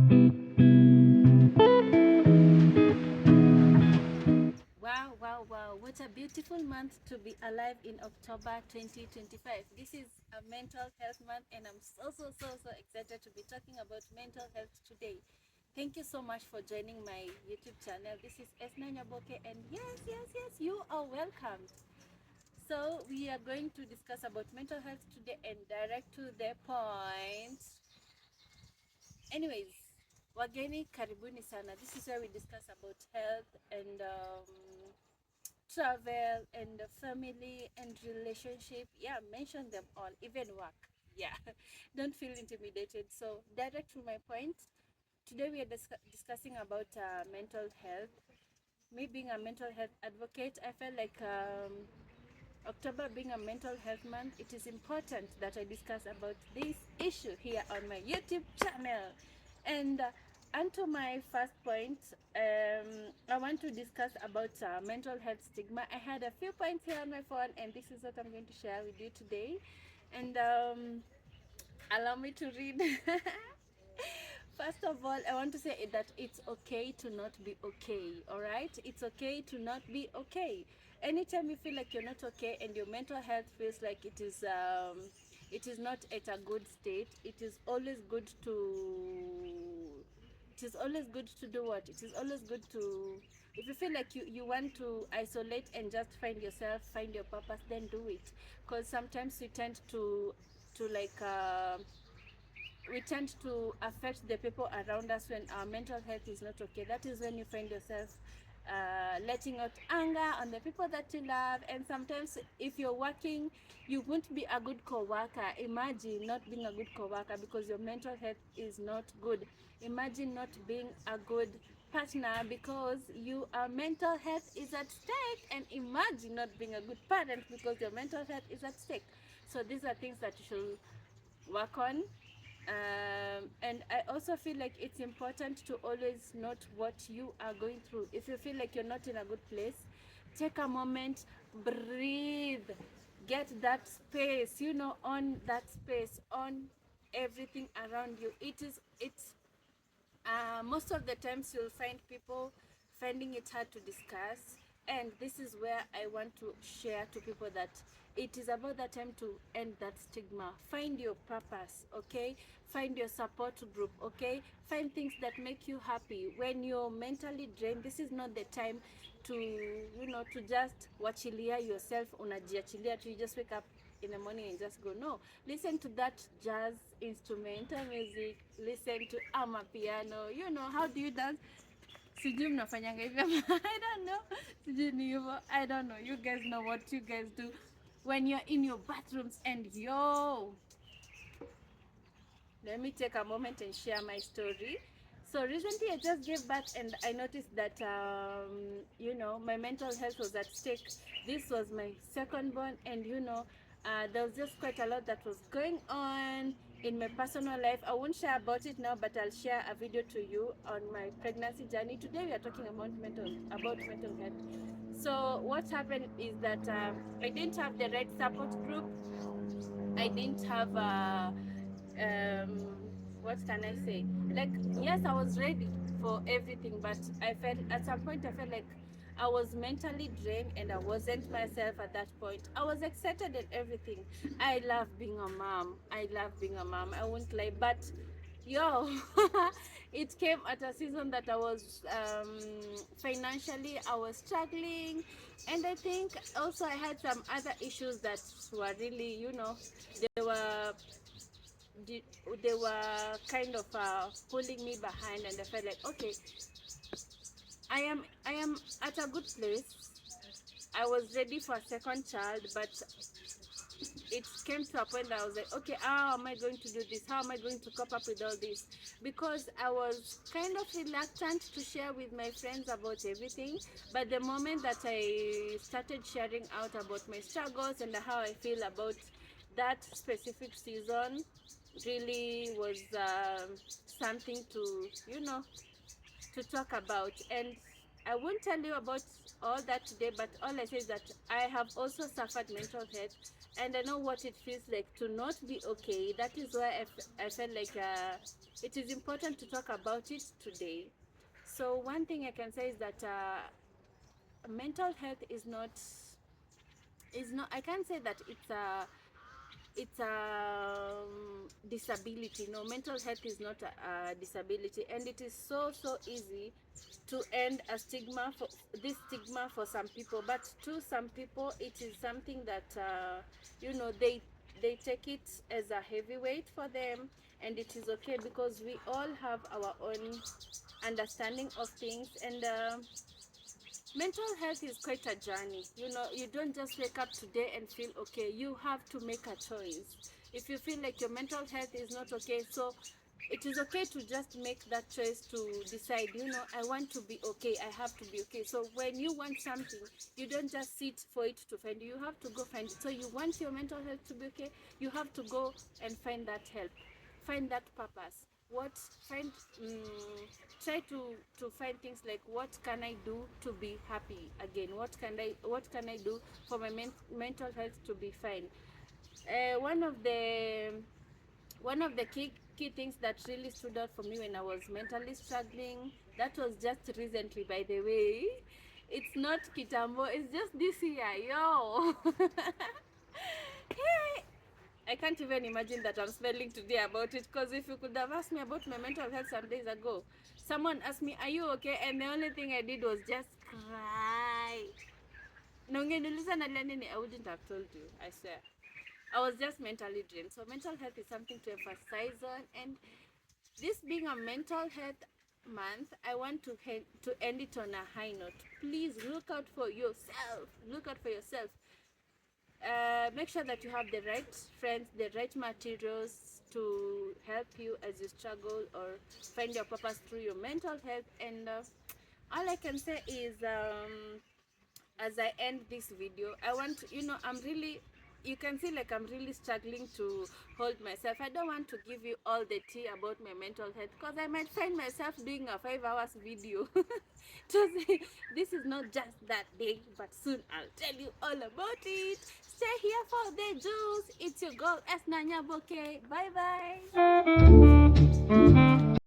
Wow, wow, wow. What a beautiful month to be alive in October 2025. This is a mental health month, and I'm so excited to be talking about mental health today. Thank you so much for joining my YouTube channel. This is Esna Nyaboke, and yes, you are welcome. So, we are going to discuss about mental health today and direct to the point. Anyways, wageni karibuni sana. This is where we discuss about health and travel and family and relationship. Yeah, mention them all, even work. Yeah, don't feel intimidated. So, direct to my point. Today we are discussing about mental health. Me being a mental health advocate, I felt like October being a mental health month, it is important that I discuss about this issue here on my YouTube channel. And to my first point, I want to discuss about mental health stigma. I had a few points here on my phone, and this is what I'm going to share with you today. And allow me to read. First of all, I want to say that it's okay to not be okay, all right? It's okay to not be okay. Anytime you feel like you're not okay and your mental health feels like it is not at a good state, it is always good to do what? It is always good to, if you feel like you want to isolate and just find yourself, find your purpose, then do it. Because sometimes we tend to like we tend to affect the people around us when our mental health is not okay. That is when you find yourself letting out anger on the people that you love. And sometimes, if you're working, you won't be a good co-worker. Imagine not being a good co-worker because your mental health is not good. Imagine not being a good partner because your mental health is at stake. And imagine not being a good parent because your mental health is at stake. So these are things that you should work on. And I also feel like it's important to always note what you are going through. If you feel like you're not in a good place, take a moment, breathe, get that space, on that space, on everything around you. It's most of the times you'll find people finding it hard to discuss, and this is where I want to share to people that it is about that time to end that stigma. Find your purpose, okay? Find your support group, okay? Find things that make you happy. When you're mentally drained, this is not the time to just wachilia yourself, unajiachilia to, you just wake up in the morning and just go. No, listen to that jazz instrumental music, listen to piano. How do you dance? Sijui mnafanyanga hivyo. I don't know. Sijui ni hivyo. I don't know. You guys know what you guys do when you're in your bathrooms. And let me take a moment and share my story. So recently I just gave birth and I noticed that my mental health was at stake. This was my second born, and there was just quite a lot that was going on in my personal life. I won't share about it now, but I'll share a video to you on my pregnancy journey. Today we are talking about mental health. So what happened is that I didn't have the right support group. I didn't have what can I say? Like, yes, I was ready for everything, but I felt at some point I felt like I was mentally drained and I wasn't myself at that point. I was excited and everything. I love being a mom. I love being a mom. I won't lie, but yo, it came at a season that I was financially I was struggling, and I think also I had some other issues that were really, they were they were kind of pulling me behind, and I felt like, okay, I am at a good place. I was ready for a second child, but it came to a point that I was like, okay, how am I going to do this? How am I going to cope up with all this? Because I was kind of reluctant to share with my friends about everything. But the moment that I started sharing out about my struggles and how I feel about that specific season, really was something to talk about. And I won't tell you about all that today, but all I say is that I have also suffered mental health, and I know what it feels like to not be okay. That is why I felt like it is important to talk about it today. So one thing I can say is that mental health is not, I can't say that it's a disability. No, mental health is not a disability, and it is so easy to end a stigma for this stigma for some people, but to some people it is something that they take it as a heavy weight for them, and it is okay because we all have our own understanding of things. And mental health is quite a journey. You don't just wake up today and feel okay. You have to make a choice. If you feel like your mental health is not okay, so it is okay to just make that choice to decide, I want to be okay. I have to be okay. So when you want something, you don't just sit for it to find you. You have to go find it. So you want your mental health to be okay, you have to go and find that help, find that purpose. What find Try to find things like, what can I do to be happy again? What can I do for my mental health to be fine? One of the key things that really stood out for me when I was mentally struggling, that was just recently, by the way. It's not kitambo, it's just this year, yo. I can't even imagine that I'm spelling today about it, because if you could have asked me about my mental health some days ago, someone asked me, "Are you okay?" And the only thing I did was just cry. Na ungeniuliza nalia nini, I wouldn't have told you, I swear. I was just mentally drained. So mental health is something to emphasize on, and this being a mental health month, I want to end it on a high note. Please look out for yourself. Look out for yourself. Make sure that you have the right friends, the right materials to help you as you struggle or find your purpose through your mental health. And all I can say is, as I end this video, I want to, I'm really, you can see like I'm really struggling to hold myself. I don't want to give you all the tea about my mental health, because I might find myself doing a 5 hours video. This is not just that big, but soon I'll tell you all about it. Stay here for the juice. It's your girl Esna Nyaboke. Bye bye.